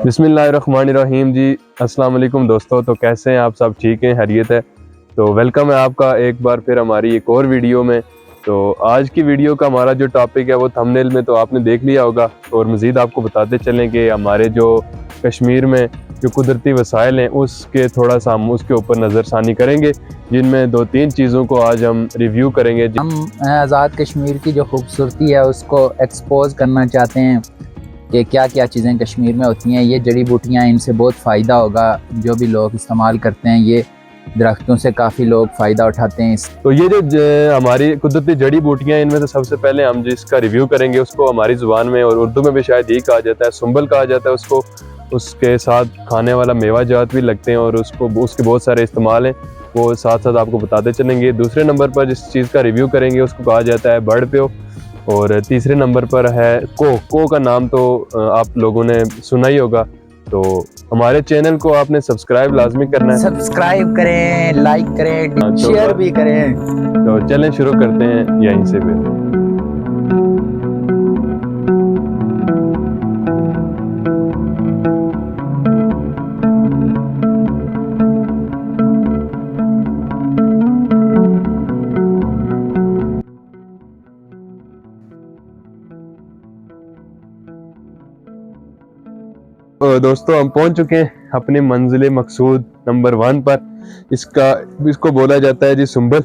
बिस्मिल्लाहिर्रहमानिर्रहीम जी। अस्सलाम वालेकुम दोस्तों। तो कैसे हैं आप? सब ठीक हैं, खैरियत है? तो वेलकम है आपका एक बार फिर हमारी एक और वीडियो में। तो आज की वीडियो का हमारा जो टॉपिक है वो थंबनेल में तो आपने देख लिया होगा, और मज़ीद आपको बताते चलें कि हमारे जो कश्मीर में जो कुदरती वसाइल हैं उसके थोड़ा सा हम उसके ऊपर नज़रसानी करेंगे, जिनमें 2-3 चीज़ों को आज हम रिव्यू करेंगे। हम आज़ाद कश्मीर की जो खूबसूरती है उसको एक्सपोज करना चाहते हैं कि क्या क्या चीज़ें कश्मीर में होती हैं। ये जड़ी बूटियाँ, इनसे बहुत फ़ायदा होगा। जो भी लोग इस्तेमाल करते हैं, ये दरख्तों से काफ़ी लोग फ़ायदा उठाते हैं। तो ये जो हमारी कुदरती जड़ी बूटियाँ, इनमें से सबसे पहले हम जिसका रिव्यू करेंगे उसको हमारी ज़ुबान में और उर्दू में भी शायद यही कहा जाता है, सुंबल कहा जाता है उसको। उसके साथ खाने वाला मेवा जात भी लगते हैं और उसके बहुत सारे इस्तेमाल हैं, वो साथ साथ आपको बताते चलेंगे। दूसरे नंबर पर जिस चीज़ का रिव्यू करेंगे उसको कहा जाता है बर्ड प्यो, और तीसरे नंबर पर है को का नाम तो आप लोगों ने सुना ही होगा। तो हमारे चैनल को आपने सब्सक्राइब लाजमी करना है, सब्सक्राइब करें, लाइक करें, शेयर भी करें। तो चलें शुरू करते हैं यहीं से फिर। तो दोस्तों हम पहुंच चुके हैं अपने मंजिल मकसूद नंबर 1 पर। इसको बोला जाता है जी सुंबल।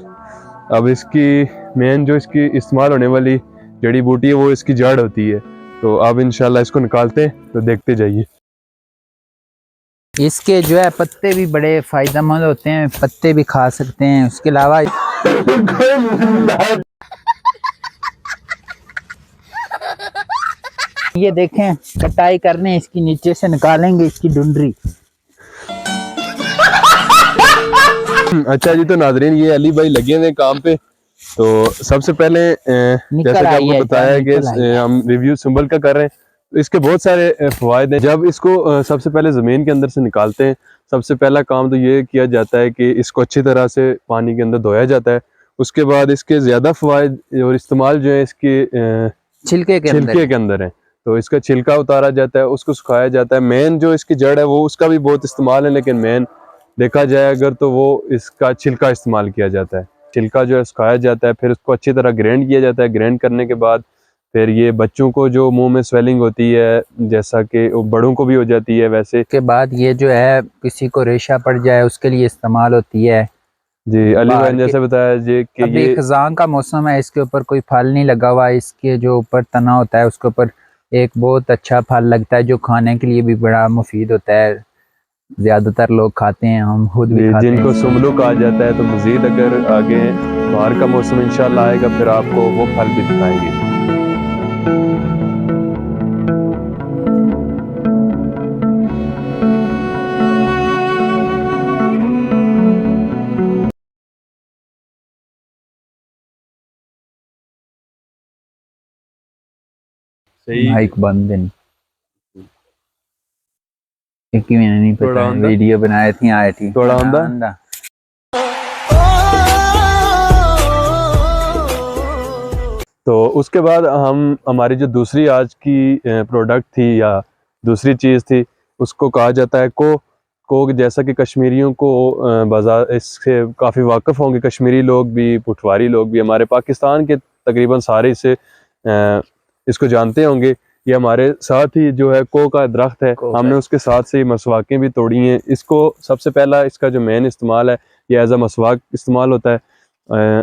अब इसकी मेन जो इसकी इस्तेमाल होने वाली जड़ी बूटी है वो इसकी जड़ होती है। तो अब इंशाल्लाह इसको निकालते हैं, तो देखते जाइए। इसके जो है पत्ते भी बड़े फ़ायदेमंद होते हैं, पत्ते भी खा सकते हैं। उसके अलावा ये देखें, कटाई करने इसकी नीचे से निकालेंगे इसकी डुंडरी। अच्छा जी, तो नाजरीन ये अली भाई लगे हुए काम पे। तो सबसे पहले जैसा कि आपको बताया कि हम रिव्यू सुंबल का कर रहे हैं, तो इसके बहुत सारे फ़वाइद हैं। जब इसको सबसे पहले ज़मीन के अंदर से निकालते हैं, सबसे पहला काम तो ये किया जाता है कि इसको अच्छी तरह से पानी के अंदर धोया जाता है। उसके बाद इसके ज़्यादा फ़वाइद और इस्तेमाल जो है इसके छिलके के अंदर है। तो इसका छिलका उतारा जाता है, उसको सुखाया जाता है। मेन जो इसकी जड़ है वो उसका भी बहुत इस्तेमाल है, लेकिन मेन देखा जाए अगर तो वो इसका छिलका इस्तेमाल किया जाता है। छिलका जो है सुखाया जाता है, फिर उसको अच्छी तरह ग्राइंड किया जाता है। ग्राइंड करने के बाद फिर ये बच्चों को जो मुंह में स्वेलिंग होती है, जैसा कि बड़ों को भी हो जाती है, वैसे के बाद ये जो है किसी को रेशा पड़ जाए उसके लिए इस्तेमाल होती है। जी अली भाई ने जैसे बताया जी कि अभी ये खजान का मौसम है, इसके ऊपर कोई फल नहीं लगा हुआ। इसके जो ऊपर तना होता है उसके ऊपर एक बहुत अच्छा फल लगता है जो खाने के लिए भी बड़ा मुफीद होता है। ज्यादातर लोग खाते हैं, हम खुद भी खाते जिनको हैं। सुमलू कहा जाता है। तो मजीद अगर आगे बाहर का मौसम इंशाल्लाह आएगा फिर आपको वो फल भी दिखाएंगे। माइक बंद नहीं, क्योंकि मैंने नहीं पता वीडियो बनाई थी आए थी थोड़ा आंदा। तो उसके बाद हम हमारी जो दूसरी आज की प्रोडक्ट थी या दूसरी चीज़ थी, उसको कहा जाता है को जैसा कि कश्मीरियों को बाजार इससे काफ़ी वाकिफ़ होंगे कश्मीरी लोग भी, पुठवारी लोग भी, हमारे पाकिस्तान के तकरीबन सारे इसे इसको जानते होंगे। ये हमारे साथ ही जो है को का दरख्त है, हमने उसके साथ से मसवाकें भी तोड़ी हैं। इसको सबसे पहला इसका जो मेन इस्तेमाल है ये एज अ मसवाक इस्तेमाल होता है।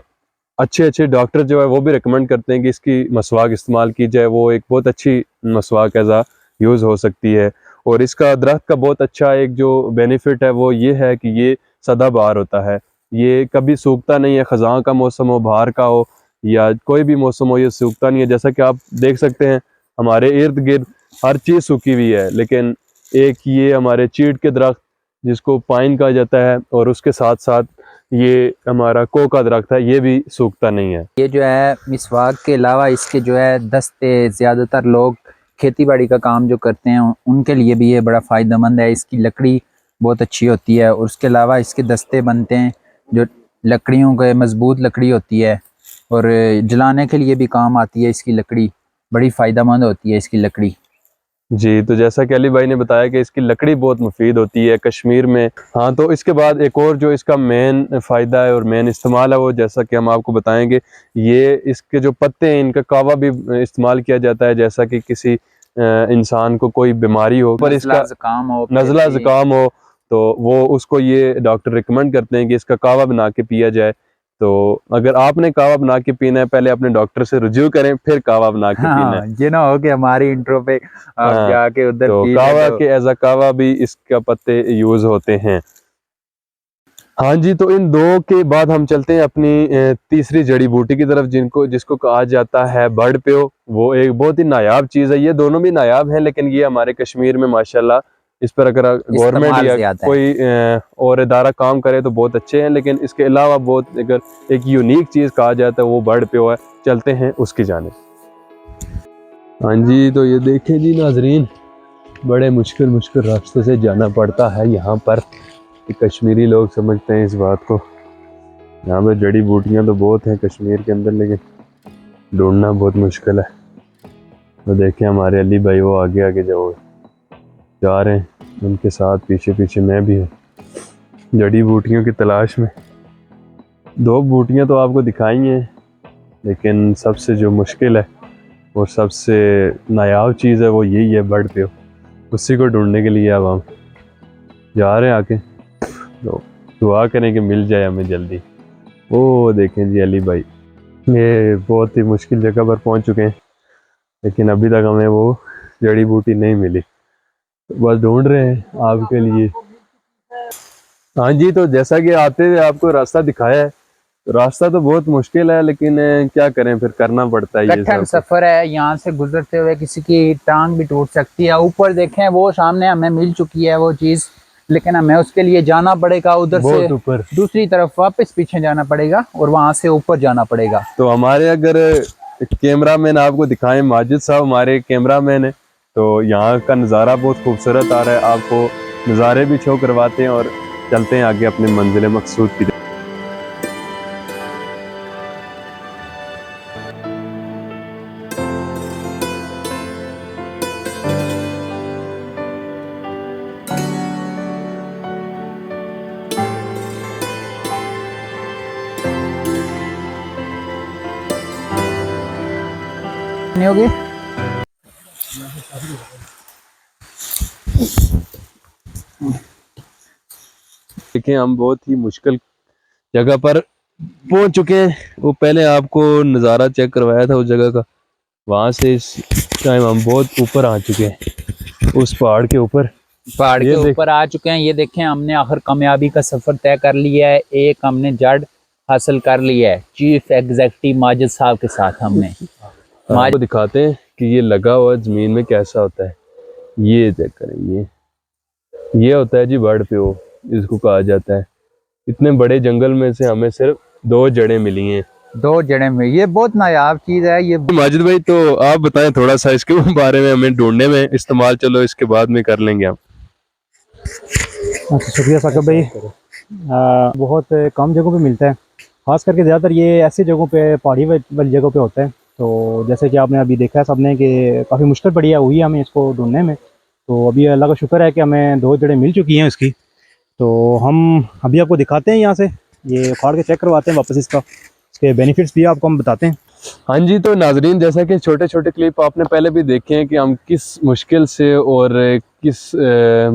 अच्छे अच्छे डॉक्टर जो है वो भी रिकमेंड करते हैं कि इसकी मसवाक इस्तेमाल की जाए, वो एक बहुत अच्छी मसवाक एज आ यूज़ हो सकती है। और इसका दरख्त का बहुत अच्छा एक जो बेनिफिट है वो ये है कि ये सदाबहार होता है, ये कभी सूखता नहीं है। ख़ज़ां का मौसम हो, बाहर का हो, या कोई भी मौसम हो, ये सूखता नहीं है। जैसा कि आप देख सकते हैं हमारे इर्द गिर्द हर चीज़ सूखी हुई है, लेकिन एक ये हमारे चीड़ के दरख्त जिसको पाइन कहा जाता है, और उसके साथ साथ ये हमारा को का दरख्त है, ये भी सूखता नहीं है। ये जो है मिसवाक के अलावा इसके जो है दस्ते, ज़्यादातर लोग खेती बाड़ी का काम जो करते हैं उनके लिए भी ये बड़ा फ़ायदेमंद है। इसकी लकड़ी बहुत अच्छी होती है और उसके अलावा इसके दस्ते बनते हैं जो लकड़ियों के मजबूत लकड़ी होती है और जलाने के लिए भी काम आती है। इसकी लकड़ी बड़ी फ़ायदेमंद होती है, इसकी लकड़ी। जी, तो जैसा कि अली भाई ने बताया कि इसकी लकड़ी बहुत मुफीद होती है कश्मीर में। हाँ, तो इसके बाद एक और जो इसका मेन फ़ायदा है और मेन इस्तेमाल है वो जैसा कि हम आपको बताएंगे, ये इसके जो पत्ते हैं इनका कावा भी इस्तेमाल किया जाता है। जैसा कि किसी इंसान को कोई बीमारी हो पर नज़ला इसका ज़ुकाम हो, नज़ला ज़ुकाम हो तो वो उसको ये डॉक्टर रिकमेंड करते हैं कि इसका कावा बना के पिया जाए। तो अगर आपने कावा बना के पीना है, पहले अपने डॉक्टर से रुजू करें, फिर कावा बना के पीना है। हाँ, ये ना हो कि हमारी इंट्रो पे आप हाँ, जाके उधर तो पी लें कावा तो के एज अ कावा भी इसका पत्ते यूज होते हैं। हाँ जी, तो इन दो के बाद हम चलते हैं अपनी तीसरी जड़ी बूटी की तरफ जिसको कहा जाता है बर्ड प्यो। वो एक बहुत ही नायाब चीज़ है। ये दोनों भी नायाब हैं, लेकिन ये हमारे कश्मीर में माशाल्लाह इस पर अगर गवर्नमेंट इस्तेमाल या ज़्यादा है। कोई और इदारा काम करे तो बहुत अच्छे हैं, लेकिन इसके अलावा बहुत अगर एक यूनिक चीज़ कहा जाता है वो बर्ड प्यो है। चलते हैं उसकी जानिब। हाँ जी, तो ये देखें जी नाजरीन, बड़े मुश्किल मुश्किल रास्ते से जाना पड़ता है यहाँ पर। कश्मीरी लोग समझते हैं इस बात को। यहाँ पे जड़ी बूटियाँ तो बहुत हैं कश्मीर के अंदर, लेकिन ढूंढना बहुत मुश्किल है। तो देखें हमारे अली भाई वो आगे आगे जा रहे हैं, उनके साथ पीछे पीछे मैं भी हूँ जड़ी बूटियों की तलाश में। दो बूटियाँ तो आपको दिखाई हैं, लेकिन सबसे जो मुश्किल है और सबसे नायाब चीज़ है वो यही है बर्ड प्यो। उसी को ढूंढने के लिए अब हम जा रहे हैं आके, तो दुआ करें कि मिल जाए हमें जल्दी। वो देखें जी अली भाई, ये बहुत ही मुश्किल जगह पर पहुंच चुके हैं, लेकिन अभी तक हमें वो जड़ी बूटी नहीं मिली। तो बस ढूंढ रहे हैं आपके लिए। हाँ जी, तो जैसा कि आते हुए आपको रास्ता दिखाया है, तो रास्ता तो बहुत मुश्किल है, लेकिन क्या करें, फिर करना पड़ता है ये कठिन सब। सफर है। यहाँ से गुजरते हुए किसी की टांग भी टूट सकती है। ऊपर देखें, वो सामने हमें मिल चुकी है वो चीज़, लेकिन हमें उसके लिए जाना पड़ेगा उधर से बहुत ऊपर। दूसरी तरफ वापस पीछे जाना पड़ेगा और वहां से ऊपर जाना पड़ेगा। तो हमारे अगर कैमरा मैन आपको दिखाएं, माजिद साहब हमारे कैमरा मैन है, तो यहाँ का नज़ारा बहुत खूबसूरत आ रहा है। आपको नज़ारे भी शो करवाते हैं और चलते हैं आगे अपने मंजिल मकसूद की तरफ। नहीं होगी। देखें हम बहुत ही मुश्किल जगह पर पहुंच चुके हैं। वो पहले आपको नज़ारा चेक करवाया था उस जगह का, वहां से इस टाइम हम बहुत ऊपर आ चुके हैं, उस पहाड़ के ऊपर। पहाड़ ये के ऊपर आ चुके हैं। ये देखें, हमने आखिर कामयाबी का सफर तय कर लिया है। एक हमने जड़ हासिल कर लिया है चीफ एग्जेक्टिव माजिद साहब के साथ। हमने आपको दिखाते हैं कि ये लगा हुआ जमीन में कैसा होता है। ये चेक करें, ये होता है जी बर्ड प्यो, इसको कहा जाता है। इतने बड़े जंगल में से हमें सिर्फ 2 जड़ें मिली हैं। 2 जड़ें में ये बहुत नायाब चीज है। ये माजिद भाई, तो आप बताएं थोड़ा सा इसके बारे में, हमें ढूंढने में इस्तेमाल, चलो इसके बाद में कर लेंगे हम। अच्छा, शुक्रिया साकिब भाई। बहुत कम जगहों पे मिलता है, ख़ास करके ज़्यादातर ये ऐसी जगहों पे, पहाड़ी वाली जगहों पे होता है। तो जैसे कि आपने अभी देखा है सबने कि काफ़ी मुश्किल पड़ी है हुई है हमें इसको ढूंढने में। तो अभी अल्लाह का शुक्र है कि हमें 2 जड़ें मिल चुकी हैं इसकी। तो हम अभी आपको दिखाते हैं, यहाँ से ये उखाड़ के चेक करवाते हैं वापस इसका, इसके बेनिफिट्स भी आपको हम बताते हैं। हाँ जी, तो नाजरीन, जैसा कि छोटे छोटे क्लिप आपने पहले भी देखे हैं कि हम किस मुश्किल से और किस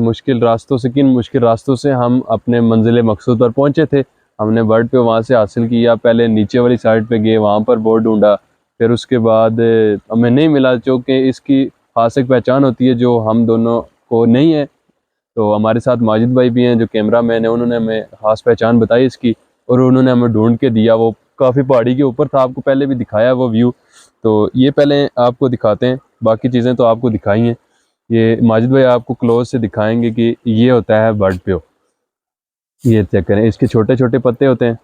मुश्किल रास्तों से, किन मुश्किल रास्तों से हम अपने मंजिल मकसूद पर पहुंचे थे। हमने बर्ड पे वहाँ से हासिल किया, पहले नीचे वाली साइड पे गए, वहाँ पर बोर्ड ढूंढा, फिर उसके बाद हमें नहीं मिला, क्योंकि इसकी खास एक पहचान होती है जो हम दोनों को नहीं है। तो हमारे साथ माजिद भाई भी हैं जो कैमरा मैन है, उन्होंने हमें खास पहचान बताई इसकी और उन्होंने हमें ढूंढ के दिया। वो काफ़ी पहाड़ी के ऊपर था, आपको पहले भी दिखाया वो व्यू। तो ये पहले आपको दिखाते हैं, बाकी चीज़ें तो आपको दिखाई हैं। ये माजिद भाई आपको क्लोज से दिखाएंगे कि ये होता है बर्ड प्यो। ये चेक करें, इसके छोटे छोटे पत्ते होते हैं,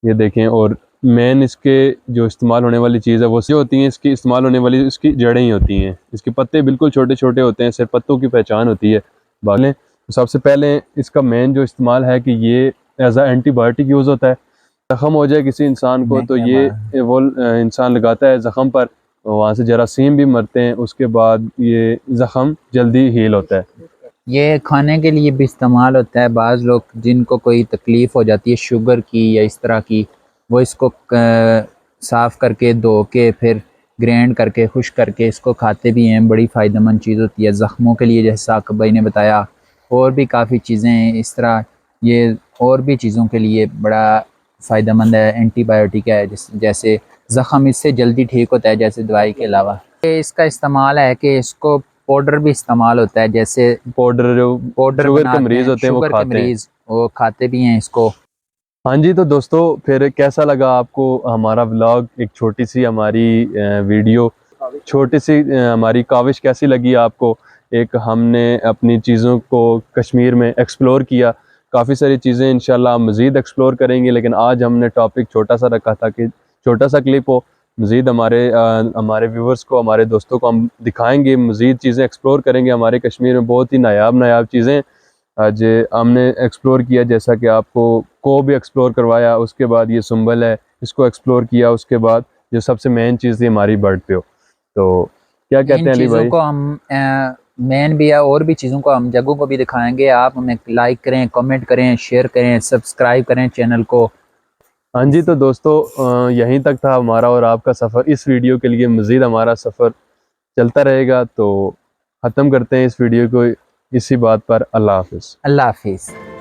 ये देखें। और मेन इसके जो इस्तेमाल होने वाली चीज़ है वो से होती हैं, इसकी इस्तेमाल होने वाली इसकी जड़ें ही होती हैं। इसके पत्ते बिल्कुल छोटे छोटे होते हैं, सिर्फ पत्तों की पहचान होती है। बालें तो सबसे पहले इसका मेन जो इस्तेमाल है कि ये एज आ एंटीबायोटिक यूज़ होता है। ज़ख़म हो जाए किसी इंसान को तो ये वो इंसान लगाता है ज़ख़म पर, वहाँ से जरासीम भी मरते हैं, उसके बाद ये ज़ख़म जल्दी हील होता है। ये खाने के लिए भी इस्तेमाल होता है। बाज़ लोग जिनको कोई तकलीफ़ हो जाती है शुगर की या इस तरह की, वो इसको साफ़ करके धो के फिर ग्राइंड करके खुश्क करके इसको खाते भी हैं। बड़ी फ़ायदेमंद चीज़ होती है ज़ख्मों के लिए, जैसे साकिब भाई ने बताया। और भी काफ़ी चीज़ें हैं इस तरह, ये और भी चीज़ों के लिए बड़ा फ़ायदेमंद है, एंटीबायोटिक है। जैसे ज़ख़म इससे जल्दी ठीक होता है, जैसे दवाई के अलावा। इसका इस्तेमाल है कि इसको पाउडर भी इस्तेमाल होता है, जैसे पाउडर जो पाउडर शुगर के बनाते मरीज़ हैं, होते हैं वो शुगर के खाते हैं। मरीज़ वो खाते भी हैं इसको। हाँ जी, तो दोस्तों फिर कैसा लगा आपको हमारा व्लॉग, एक छोटी सी हमारी वीडियो, छोटी सी हमारी काविश कैसी लगी आपको? एक हमने अपनी चीज़ों को कश्मीर में एक्सप्लोर किया, काफ़ी सारी चीज़ें इंशाल्लाह हम मज़ीद एक्सप्लोर करेंगे, लेकिन आज हमने टॉपिक छोटा सा रखा था कि छोटा सा क्लिप हो। मज़ीद हमारे व्यूवर्स को, हमारे दोस्तों को हम दिखाएंगे, मज़ीद चीज़ें एक्सप्लोर करेंगे। हमारे कश्मीर में बहुत ही नायाब चीज़ें आज हमने एक्सप्लोर किया, जैसा कि आपको को भी एक्सप्लोर करवाया, उसके बाद ये सुंबल है इसको एक्सप्लोर किया, उसके बाद जो सबसे मेन चीज़ थी हमारी बर्ड पे हो। तो क्या कहते इन हैं अली चीज़ों भाई? को हम मेन भी है, और भी चीज़ों को हम जगहों को भी दिखाएंगे। आप हमें लाइक करें, कमेंट करें, शेयर करें, सब्सक्राइब करें चैनल को। हाँ जी, तो दोस्तों यहीं तक था हमारा और आपका सफ़र। इस वीडियो के लिए मज़ीद हमारा सफ़र चलता रहेगा, तो ख़त्म करते हैं इस वीडियो को इसी बात पर। अल्लाह हाफ़िज़। अल्लाह हाफिज़।